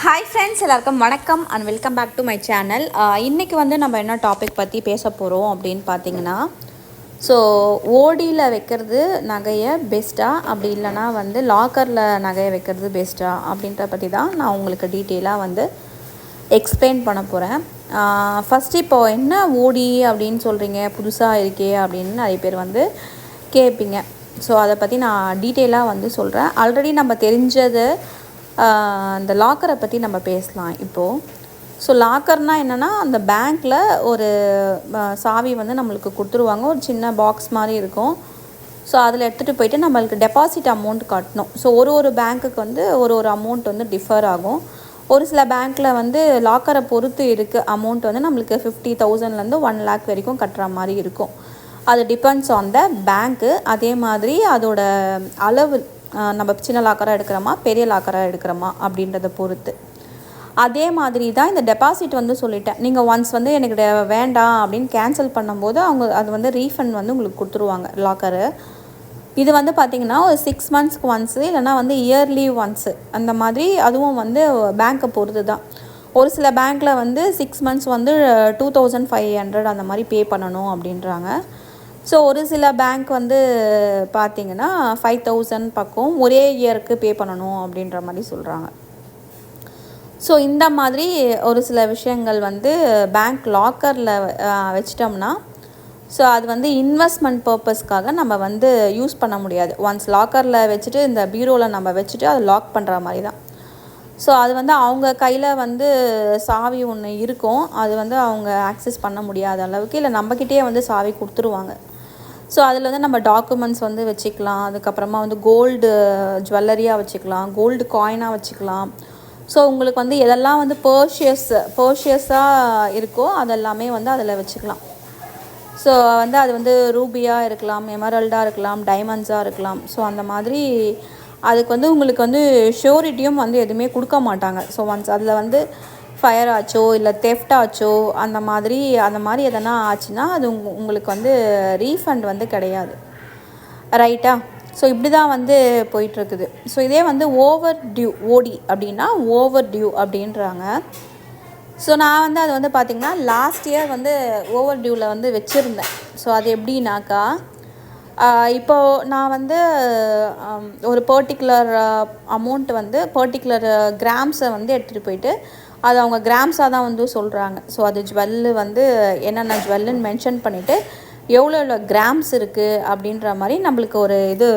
Hi friends, எல்லாருக்கும் வணக்கம் and welcome back to my channel. இன்றைக்கி வந்து நம்ம என்ன டாபிக் பற்றி பேச போகிறோம் அப்படின்னு பார்த்தீங்கன்னா, ஸோ ஓடியில் வைக்கிறது நகையை பெஸ்ட்டாக, அப்படி இல்லைனா வந்து லாக்கரில் நகையை வைக்கிறது பெஸ்ட்டாக அப்படின்ற பற்றி தான் நான் உங்களுக்கு டீட்டெயிலாக வந்து எக்ஸ்பிளைன் பண்ண போகிறேன். ஃபஸ்ட்டு இப்போது என்ன ஓடி அப்படின்னு சொல்கிறீங்க, புதுசாக இருக்கே அப்படின்னு நிறைய பேர் வந்து கேட்பீங்க. ஸோ அதை பற்றி நான் டீட்டெயிலாக வந்து சொல்கிறேன். ஆல்ரெடி நம்ம தெரிஞ்சது அந்த லாக்கரை பற்றி நம்ம பேசலாம் இப்போது. ஸோ லாக்கர்னால் என்னென்னா, அந்த பேங்க்கில் ஒரு சாவி வந்து நம்மளுக்கு கொடுத்துருவாங்க. ஒரு சின்ன பாக்ஸ் மாதிரி இருக்கும். ஸோ அதில் எடுத்துகிட்டு போயிட்டு நம்மளுக்கு டெபாசிட் அமௌண்ட் கட்டணும். ஸோ ஒரு பேங்க்குக்கு வந்து ஒரு அமௌண்ட் வந்து டிஃபர் ஆகும். ஒரு சில பேங்க்கில் வந்து லாக்கரை பொறுத்து இருக்குது அமௌண்ட் வந்து நம்மளுக்கு 50,000லேருந்து 1 lakh வரைக்கும் கட்டுற மாதிரி இருக்கும். அது டிபெண்ட்ஸ் ஆன் த பேங்க்கு. அதே மாதிரி அதோட அளவு, நம்ம சின்ன லாக்கராக எடுக்கிறோமா பெரிய லாக்கராக எடுக்கிறோமா அப்படின்றத பொறுத்து. அதே மாதிரி தான் இந்த டெபாசிட் வந்து சொல்லிட்டேன். நீங்கள் ஒன்ஸ் வந்து எனக்கு வேண்டாம் அப்படின்னு கேன்சல் பண்ணும்போது அவங்க அது வந்து ரீஃபண்ட் வந்து உங்களுக்கு கொடுத்துருவாங்க லாக்கரு. இது வந்து பார்த்திங்கன்னா ஒரு 6 monthsக்கு ஒன்ஸு, இல்லைனா வந்து இயர்லி ஒன்ஸு அந்த மாதிரி. அதுவும் வந்து பேங்க்கை பொறுத்து தான். ஒரு சில பேங்க்கில் வந்து 6 months வந்து 2,500 அந்த மாதிரி பே பண்ணணும் அப்படின்றாங்க. ஸோ ஒரு சில பேங்க் வந்து பார்த்திங்கன்னா 5,000 பக்கம் ஒரே இயருக்கு பே பண்ணணும் அப்படின்ற மாதிரி சொல்கிறாங்க. ஸோ இந்த மாதிரி ஒரு சில விஷயங்கள் வந்து பேங்க் லாக்கரில் வச்சிட்டோம்னா, ஸோ அது வந்து இன்வெஸ்ட்மெண்ட் பர்பஸ்க்காக நம்ம வந்து யூஸ் பண்ண முடியாது. ஒன்ஸ் லாக்கரில் வச்சுட்டு இந்த பீரோவில் நம்ம வச்சுட்டு அதை லாக் பண்ணுற மாதிரி தான். ஸோ அது வந்து அவங்க கையில் வந்து சாவி ஒன்று இருக்கும். அது வந்து அவங்க ஆக்சஸ் பண்ண முடியாத அளவுக்கு, இல்லை நம்மக்கிட்டே வந்து சாவி கொடுத்துருவாங்க. ஸோ அதில் வந்து நம்ம டாக்குமெண்ட்ஸ் வந்து வச்சுக்கலாம். அதுக்கப்புறமா வந்து கோல்டு ஜுவல்லரியாக வச்சுக்கலாம், கோல்டு காயினாக வச்சுக்கலாம். ஸோ உங்களுக்கு வந்து எதெல்லாம் வந்து பர்ஷியஸாக இருக்கோ அதெல்லாமே வந்து அதில் வச்சுக்கலாம். ஸோ வந்து அது வந்து ரூபியாக இருக்கலாம், எமரல்டாக இருக்கலாம், டைமண்ட்ஸாக இருக்கலாம். ஸோ அந்த மாதிரி அதுக்கு வந்து உங்களுக்கு வந்து ஷூரிட்டியும் வந்து எதுவுமே கொடுக்க மாட்டாங்க. ஸோ ஒன்ஸ் அதில் வந்து ஃபயர் ஆச்சோ இல்லை தெஃப்ட் ஆச்சோ அந்த மாதிரி எதனா ஆச்சுன்னா அது உங்களுக்கு வந்து ரீஃபண்ட் வந்து கிடையாது, ரைட்டா? ஸோ இப்படி தான் வந்து போயிட்டுருக்குது. ஸோ இதே வந்து ஓவர் டியூ ஓடி அப்படின்னா ஓவர் டியூ அப்படின்றாங்க. ஸோ நான் வந்து அது வந்து பார்த்திங்கன்னா லாஸ்ட் இயர் வந்து ஓவர் டியூவில் வந்து வச்சுருந்தேன். ஸோ அது எப்படின்னாக்கா, இப்போது நான் வந்து ஒரு பர்டிகுலர் அமௌண்ட் வந்து பர்டிகுலர் கிராம்ஸை வந்து எடுத்துகிட்டு போயிட்டு அது அவங்க கிராம்ஸாக தான் வந்து சொல்கிறாங்க. ஸோ அது ஜுவல்லு வந்து என்னென்ன ஜுவல்லுன்னு மென்ஷன் பண்ணிவிட்டு எவ்வளோ கிராம்ஸ் இருக்குது அப்படின்ற மாதிரி நம்மளுக்கு ஒரு இது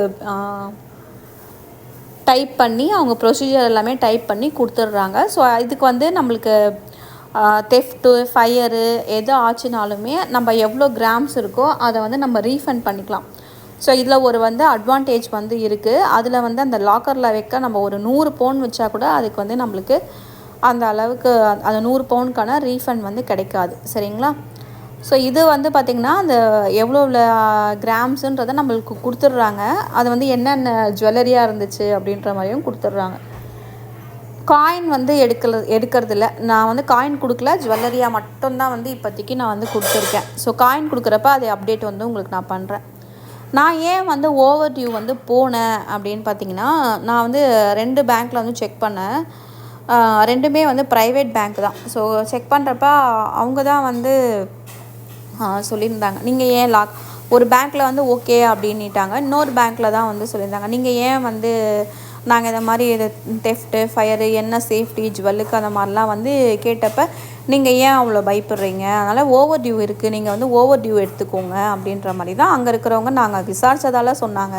டைப் பண்ணி அவங்க ப்ரொசீஜர் எல்லாமே டைப் பண்ணி கொடுத்துட்றாங்க. ஸோ இதுக்கு வந்து நம்மளுக்கு தெஃப்ட்டு ஃபயரு எது ஆச்சுனாலுமே நம்ம எவ்வளோ கிராம்ஸ் இருக்கோ அதை வந்து நம்ம ரீஃபண்ட் பண்ணிக்கலாம். ஸோ இதில் ஒரு வந்து அட்வான்டேஜ் வந்து இருக்குது. அதில் வந்து அந்த லாக்கரில் வைக்க நம்ம ஒரு 100 பவுன் வச்சா கூட அதுக்கு வந்து நம்மளுக்கு அந்த அளவுக்கு அந்த 100 பவுனுக்கான ரீஃபண்ட் வந்து கிடைக்காது, சரிங்களா? ஸோ இது வந்து பார்த்திங்கன்னா அந்த எவ்வளோ கிராம்ஸுன்றதை நம்மளுக்கு கொடுத்துட்றாங்க. அது வந்து என்னென்ன ஜுவல்லரியாக இருந்துச்சு அப்படின்ற மாதிரியும் கொடுத்துட்றாங்க. காயின் வந்து எடுக்கிறதில்ல. நான் வந்து காயின் கொடுக்கல, ஜுவல்லரியாக மட்டும்தான் வந்து இப்போதைக்கு நான் வந்து கொடுத்துருக்கேன். ஸோ காயின் கொடுக்குறப்ப அதை அப்டேட் வந்து உங்களுக்கு நான் பண்ணுறேன். நான் ஏன் வந்து ஓவர் டியூ வந்து போனேன் அப்படின்னு பார்த்தீங்கன்னா, நான் வந்து 2 பேங்க்கில் வந்து செக் பண்ணேன். 2மே வந்து ப்ரைவேட் பேங்க் தான். ஸோ செக் பண்ணுறப்ப அவங்க தான் வந்து சொல்லியிருந்தாங்க, நீங்கள் ஏன் ஒரு பேங்க்கில் வந்து ஓகே அப்படின்ட்டாங்க. இன்னொரு பேங்க்கில் தான் வந்து சொல்லியிருந்தாங்க, நீங்கள் ஏன் வந்து நாங்கள் இந்த மாதிரி இது தெஃப்ட்டு ஃபயரு என்ன சேஃப்டி ஜுவல்லுக்கு அந்த மாதிரிலாம் வந்து கேட்டப்போ, நீங்கள் ஏன் அவ்வளோ பயப்படுறீங்க, அதனால் ஓவர் டியூ இருக்குது, நீங்கள் வந்து ஓவர் டியூ எடுத்துக்கோங்க அப்படின்ற மாதிரி தான் அங்கே இருக்கிறவங்க நாங்கள் விசாரித்ததால் சொன்னாங்க.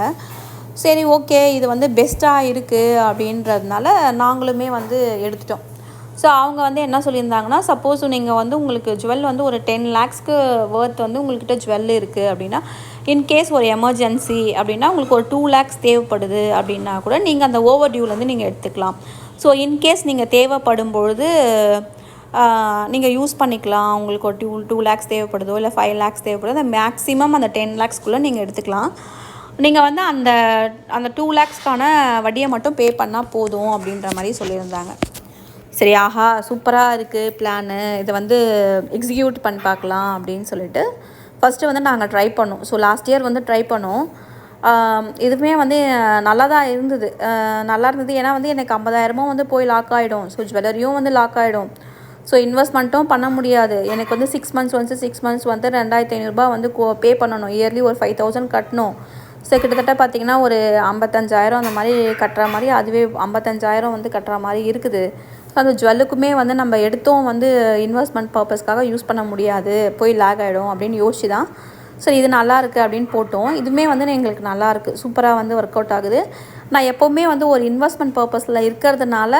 சரி, ஓகே, இது வந்து பெஸ்ட்டாக இருக்குது அப்படின்றதுனால நாங்களுமே வந்து எடுத்துட்டோம். ஸோ அவங்க வந்து என்ன சொல்லியிருந்தாங்கன்னா, சப்போஸ் நீங்கள் வந்து உங்களுக்கு ஜுவல் வந்து ஒரு 10 lakhsக்கு வர்த் வந்து உங்கள்கிட்ட ஜுவல் இருக்குது அப்படின்னா, இன்கேஸ் ஒரு எமர்ஜென்சி அப்படின்னா உங்களுக்கு ஒரு 2 lakhs தேவைப்படுது அப்படின்னா கூட நீங்கள் அந்த ஓவர் டியூலேருந்து நீங்கள் எடுத்துக்கலாம். ஸோ இன்கேஸ் நீங்கள் தேவைப்படும் பொழுது நீங்கள் யூஸ் பண்ணிக்கலாம். உங்களுக்கு ஒரு 2 lakhs தேவைப்படுதோ இல்லை 5 lakhs தேவைப்படுதோ, அந்த மேக்ஸிமம் அந்த 10 lakhsக்குள்ளே நீங்கள் எடுத்துக்கலாம். நீங்கள் வந்து அந்த 2 lakhsக்கான வட்டியை மட்டும் பே பண்ணால் போதும் அப்படின்ற மாதிரி சொல்லியிருந்தாங்க. சரி, ஆஹா சூப்பராக இருக்குது பிளானு, இதை வந்து எக்ஸிக்யூட் பண்ணி பார்க்கலாம் அப்படின்னு சொல்லிட்டு ஃபஸ்ட்டு வந்து நாங்கள் ட்ரை பண்ணோம். ஸோ லாஸ்ட் இயர் வந்து ட்ரை பண்ணோம். இதுவுமே வந்து நல்லா தான் இருந்தது. நல்லா இருந்தது. ஏன்னா வந்து எனக்கு 50,000 வந்து போய் லாக் ஆகிடும். ஸோ ஜுவல்லரியும் வந்து லாக் ஆகிடும். ஸோ இன்வெஸ்ட்மெண்ட்டும் பண்ண முடியாது. எனக்கு வந்து 6 மந்த்ஸ் வந்து 6 மந்த்ஸ் வந்து 2,500 வந்து பே பண்ணணும். இயர்லி ஒரு 5,000 கட்டணும். ஸோ கிட்டத்தட்ட பார்த்திங்கன்னா ஒரு 55,000 அந்த மாதிரி கட்டுற மாதிரி, அதுவே 55,000 வந்து கட்டுற மாதிரி இருக்குது. ஸோ அந்த ஜுவல்லுக்குமே வந்து நம்ம எடுத்தோம் வந்து இன்வெஸ்ட்மெண்ட் பர்பஸ்க்காக யூஸ் பண்ண முடியாது, போய் லேக் ஆகிடும் அப்படின்னு யோசிச்சு தான் சரி இது நல்லாயிருக்கு அப்படின்னு போட்டோம். இதுவுமே வந்து எங்களுக்கு நல்லாயிருக்கு, சூப்பராக வந்து ஒர்க் அவுட் ஆகுது. நான் எப்போவுமே வந்து ஒரு இன்வெஸ்ட்மெண்ட் பர்பஸில் இருக்கிறதுனால,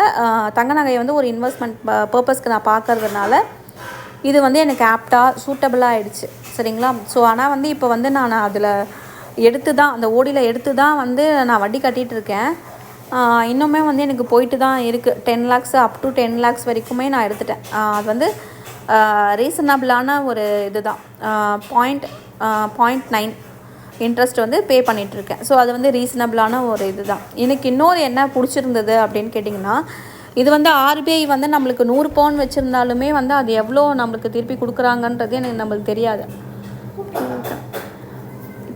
தங்க நகையை வந்து ஒரு இன்வெஸ்ட்மெண்ட் பர்பஸ்க்கு நான் பார்க்கறதுனால இது வந்து எனக்கு ஆப்டாக சூட்டபிளாக ஆகிடுச்சு. சரிங்களா? ஸோ ஆனால் வந்து இப்போ வந்து நான் அதில் எடுத்து தான், அந்த ஓடியில் எடுத்து தான் வந்து நான் வட்டி கட்டிகிட்டு இருக்கேன். இன்னுமே வந்து எனக்கு போயிட்டு தான் இருக்குது. 10 lakhs அப் டு 10 lakhs வரைக்குமே நான் எடுத்துட்டேன். அது வந்து ரீசனபிளான ஒரு இது தான். 0.9 இன்ட்ரெஸ்ட் வந்து பே பண்ணிகிட்ருக்கேன். ஸோ அது வந்து ரீசனபிளான ஒரு இது தான். எனக்கு இன்னொரு என்ன பிடிச்சிருந்தது அப்படின்னு கேட்டிங்கன்னா, இது வந்து ஆர்பிஐ வந்து நம்மளுக்கு 100 பவுன் வச்சுருந்தாலுமே வந்து அது எவ்வளோ நம்மளுக்கு திருப்பி கொடுக்குறாங்கன்றது எனக்கு நம்மளுக்கு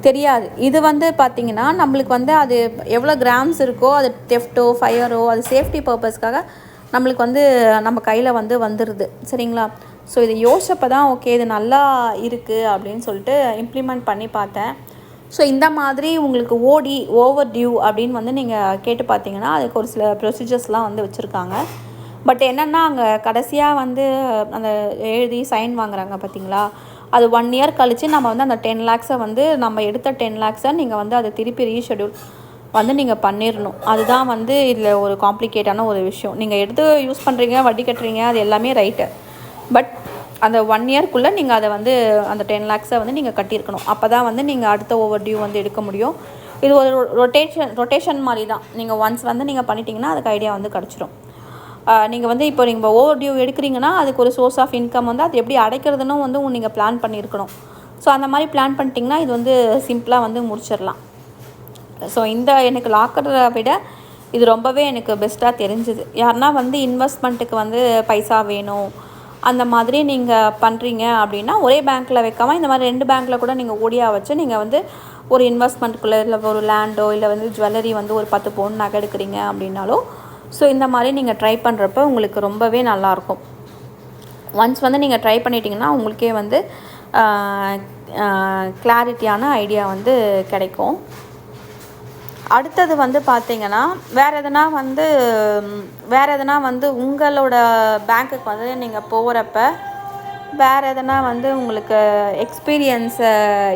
தெரியாது. இது வந்து பார்த்திங்கன்னா நம்மளுக்கு வந்து அது எவ்வளோ கிராம்ஸ் இருக்கோ, அது டெஃப்ட்டோ ஃபயரோ அது சேஃப்டி பர்பஸ்க்காக நம்மளுக்கு வந்து நம்ம கையில் வந்து வந்துடுது. சரிங்களா? ஸோ இது யோசிச்சப்போ தான் ஓகே இது நல்லா இருக்குது அப்படின்னு சொல்லிட்டு இம்ப்ளிமெண்ட் பண்ணி பார்த்தேன். ஸோ இந்த மாதிரி உங்களுக்கு ஓவர் டியூ அப்படின்னு வந்து நீங்கள் கேட்டு பார்த்தீங்கன்னா அதுக்கு ஒரு சில ப்ரொசீஜர்ஸ்லாம் வந்து வச்சுருக்காங்க. பட் என்னென்னா அங்கே கடைசியாக வந்து அந்த எழுதி சைன் வாங்குறாங்க பார்த்தீங்களா, அது 1 year கழித்து நம்ம வந்து அந்த 10 lakhs வந்து நம்ம எடுத்த 10 lakhs நீங்கள் வந்து அதை திருப்பி ரீஷெடியூல் வந்து நீங்கள் பண்ணிடணும். அதுதான் வந்து இதில் ஒரு காம்ப்ளிகேட்டான ஒரு விஷயம். நீங்கள் எடுத்து யூஸ் பண்ணுறீங்க, வட்டி கட்டுறீங்க, அது எல்லாமே ரைட்டு. பட் அந்த 1 yearக்குள்ளே நீங்கள் அதை வந்து அந்த 10 lakhs வந்து நீங்கள் கட்டியிருக்கணும். அப்போ தான் வந்து நீங்கள் அடுத்த ஓவர் டியூ வந்து எடுக்க முடியும். இது ஒரு ரொட்டேஷன் மாதிரி தான். நீங்கள் ஒன்ஸ் வந்து நீங்கள் பண்ணிட்டீங்கன்னா அதுக்கு ஐடியா வந்து கிடச்சிரும். நீங்கள் வந்து இப்போ நீங்கள் ஓவர் டியூ எடுக்கிறீங்கன்னா அதுக்கு ஒரு சோர்ஸ் ஆஃப் இன்கம் வந்து அது எப்படி அடைக்கிறதுன்னு வந்து நீங்கள் பிளான் பண்ணியிருக்கணும். ஸோ அந்த மாதிரி பிளான் பண்ணிட்டீங்கன்னா இது வந்து சிம்பிளாக வந்து முடிச்சிடலாம். ஸோ இந்த எனக்கு லாக்கரை விட இது ரொம்பவே எனக்கு பெஸ்ட்டாக தெரிஞ்சுது. யாருன்னா வந்து இன்வெஸ்ட்மெண்ட்டுக்கு வந்து பைசா வேணும் அந்த மாதிரி நீங்கள் பண்ணுறீங்க அப்படின்னா ஒரே பேங்க்கில் வைக்காமல் இந்த மாதிரி 2 பேங்க்கில் கூட நீங்கள் ஓடியாக வச்சு நீங்கள் வந்து ஒரு இன்வெஸ்ட்மெண்ட்டுக்குள்ளே இல்லை ஒரு லேண்டோ இல்லை வந்து ஜுவல்லரி வந்து ஒரு 10 பவுன் நகை எடுக்கிறீங்க அப்படின்னாலும் ஸோ இந்த மாதிரி நீங்கள் ட்ரை பண்ணுறப்ப உங்களுக்கு ரொம்பவே நல்லாயிருக்கும். ஒன்ஸ் வந்து நீங்கள் ட்ரை பண்ணிட்டீங்கன்னா உங்களுக்கே வந்து கிளாரிட்டியான ஐடியா வந்து கிடைக்கும். அடுத்தது வந்து பார்த்திங்கன்னா வேறு எதனா வந்து உங்களோட பேங்க்குக்கு வந்து நீங்கள் போகிறப்ப வேறு எதனா வந்து உங்களுக்கு எக்ஸ்பீரியன்ஸ்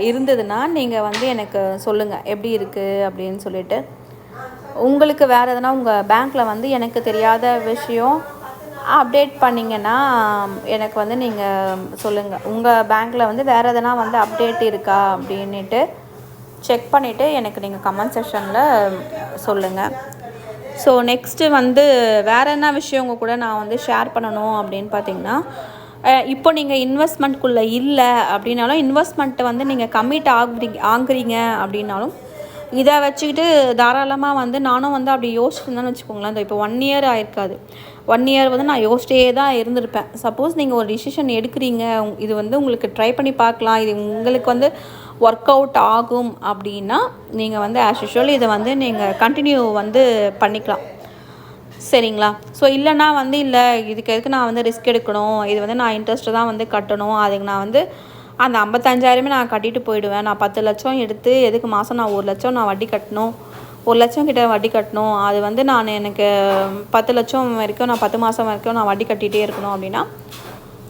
இருந்ததுன்னா நீங்கள் வந்து எனக்கு சொல்லுங்கள் எப்படி இருக்குது அப்படின்னு சொல்லிட்டு. உங்களுக்கு வேறு எதனா உங்கள் பேங்க்கில் வந்து எனக்கு தெரியாத விஷயம் அப்டேட் பண்ணிங்கன்னா எனக்கு வந்து நீங்கள் சொல்லுங்கள். உங்கள் பேங்க்கில் வந்து வேறு எதனா வந்து அப்டேட் இருக்கா அப்படின்ட்டு செக் பண்ணிவிட்டு எனக்கு நீங்கள் கமெண்ட் செக்ஷனில் சொல்லுங்கள். ஸோ நெக்ஸ்ட்டு வந்து வேறு என்ன விஷயம் உங்கள் கூட நான் வந்து ஷேர் பண்ணணும் அப்படின்னு பார்த்தீங்கன்னா, இப்போ நீங்கள் இன்வெஸ்ட்மெண்ட்குள்ளே இல்லை அப்படின்னாலும் இன்வெஸ்ட்மெண்ட்டை வந்து நீங்கள் கமிட் ஆகுறீங்க அப்படின்னாலும் இதை வச்சுக்கிட்டு தாராளமாக வந்து நானும் வந்து அப்படி யோசிச்சுருந்தேன்னு வச்சுக்கோங்களேன். இந்த இப்போ 1 year ஆயிருக்காது. 1 year வந்து நான் யோசிச்சிட்டே தான் இருந்திருப்பேன். சப்போஸ் நீங்கள் ஒரு டிசிஷன் எடுக்கிறீங்க, இது வந்து உங்களுக்கு ட்ரை பண்ணி பார்க்கலாம், இது உங்களுக்கு வந்து ஒர்க் அவுட் ஆகும் அப்படின்னா நீங்கள் வந்து ஆஸ் யூஷுவல் இதை வந்து நீங்கள் கண்டினியூ வந்து பண்ணிக்கலாம். சரிங்களா? ஸோ இல்லைனா வந்து இல்லை இதுக்கு எதுக்கு நான் வந்து ரிஸ்க் எடுக்கணும், இது வந்து நான் இன்ட்ரெஸ்ட்டு தான் வந்து கட்டணும், அதுக்கு நான் வந்து அந்த 55,000 நான் கட்டிட்டு போயிடுவேன், நான் 10 லட்சம் எடுத்து எதுக்கு மாதம் நான் 1 லட்சம் நான் வட்டி கட்டணும், 1 லட்சம் கிட்ட வட்டி கட்டணும், அது வந்து எனக்கு 10 லட்சம் வரைக்கும் நான் 10 மாதம் வரைக்கும் நான் வட்டி கட்டிகிட்டே இருக்கணும் அப்படின்னா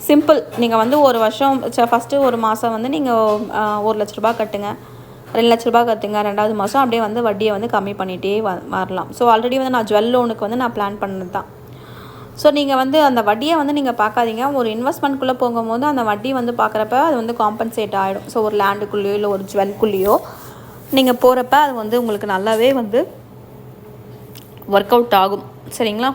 சிம்பிள். நீங்கள் வந்து ஒரு வருஷம் ஃபஸ்ட்டு ஒரு மாதம் வந்து நீங்கள் 1 லட்ச ரூபா கட்டுங்க, 2 லட்ச ரூபா கட்டுங்க, 2வது மாதம் அப்படியே வந்து வட்டியை வந்து கம்மி பண்ணிகிட்டே வரலாம். ஸோ ஆல்ரெடி வந்து நான் ஜுவல் லோனுக்கு வந்து நான் பிளான் பண்ணது தான். ஸோ நீங்கள் வந்து அந்த வட்டியை வந்து நீங்கள் பார்க்காதீங்க. ஒரு இன்வெஸ்ட்மெண்ட்குள்ளே போகும்போது அந்த வட்டி வந்து பார்க்குறப்ப அது வந்து காம்பன்சேட் ஆகிடும். ஸோ ஒரு லேண்டுக்குள்ளேயோ இல்லை ஒரு ஜுவல்குள்ளேயோ நீங்கள் போகிறப்ப அது வந்து உங்களுக்கு நல்லாவே வந்து ஒர்க் அவுட் ஆகும். சரிங்களா?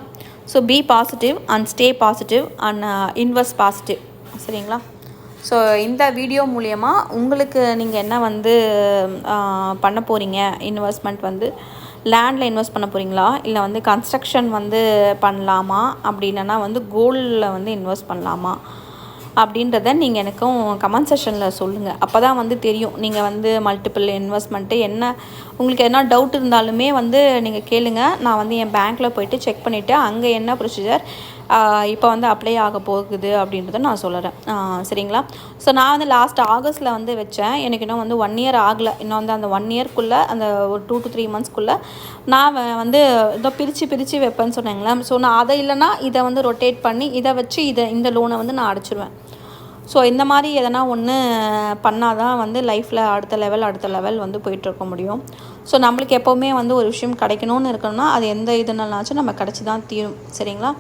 So be positive and stay positive and invest positive. சரிங்களா? ஸோ இந்த வீடியோ மூலயமா உங்களுக்கு நீங்கள் என்ன வந்து பண்ண போகிறீங்க, இன்வெஸ்ட்மெண்ட் வந்து லேண்டில் இன்வெஸ்ட் பண்ண போகிறீங்களா, இல்லை வந்து கன்ஸ்ட்ரக்ஷன் வந்து பண்ணலாமா, அப்படி இல்லைன்னா வந்து கோல்டில் வந்து இன்வெஸ்ட் பண்ணலாமா, அப்படின்றத நீங்கள் எனக்கும் கமெண்ட் செக்ஷனில் சொல்லுங்கள். அப்போ தான் வந்து தெரியும் நீங்கள் வந்து மல்டிபிள் இன்வெஸ்ட்மெண்ட்டு என்ன உங்களுக்கு எதனா டவுட் இருந்தாலுமே வந்து நீங்கள் கேளுங்க. நான் வந்து என் பேங்க்கில் போய்ட்டு செக் பண்ணிவிட்டு அங்கே என்ன ப்ரொசீஜர் இப்போ வந்து அப்ளை ஆக போகுது அப்படின்றத நான் சொல்லுறேன். சரிங்களா? ஸோ நான் வந்து லாஸ்ட் ஆகஸ்ட்டில் வந்து வச்சேன். எனக்கு இன்னும் வந்து 1 இயர் ஆகலை. இன்னும் வந்து அந்த 1 இயர்க்குள்ளே அந்த ஒரு 2 to 3 மந்த்ஸ்க்குள்ளே நான் வந்து இதோ பிரித்து வைப்பேன்னு சொன்னேங்களே. ஸோ நான் அதை இல்லைனா இதை வந்து ரொட்டேட் பண்ணி இதை வச்சு இந்த லோனை வந்து நான் அடைச்சிடுவேன். ஸோ இந்த மாதிரி எதனா ஒன்று பண்ணால் தான் வந்து லைஃப்பில் அடுத்த லெவல் வந்து போயிட்டுருக்க முடியும். ஸோ நம்மளுக்கு எப்போவுமே வந்து ஒரு விஷயம் கிடைக்கணும்னு இருக்கணும்னா அது எந்த இதுனாலும் நம்ம கிடச்சி தான் தீரும். சரிங்களா?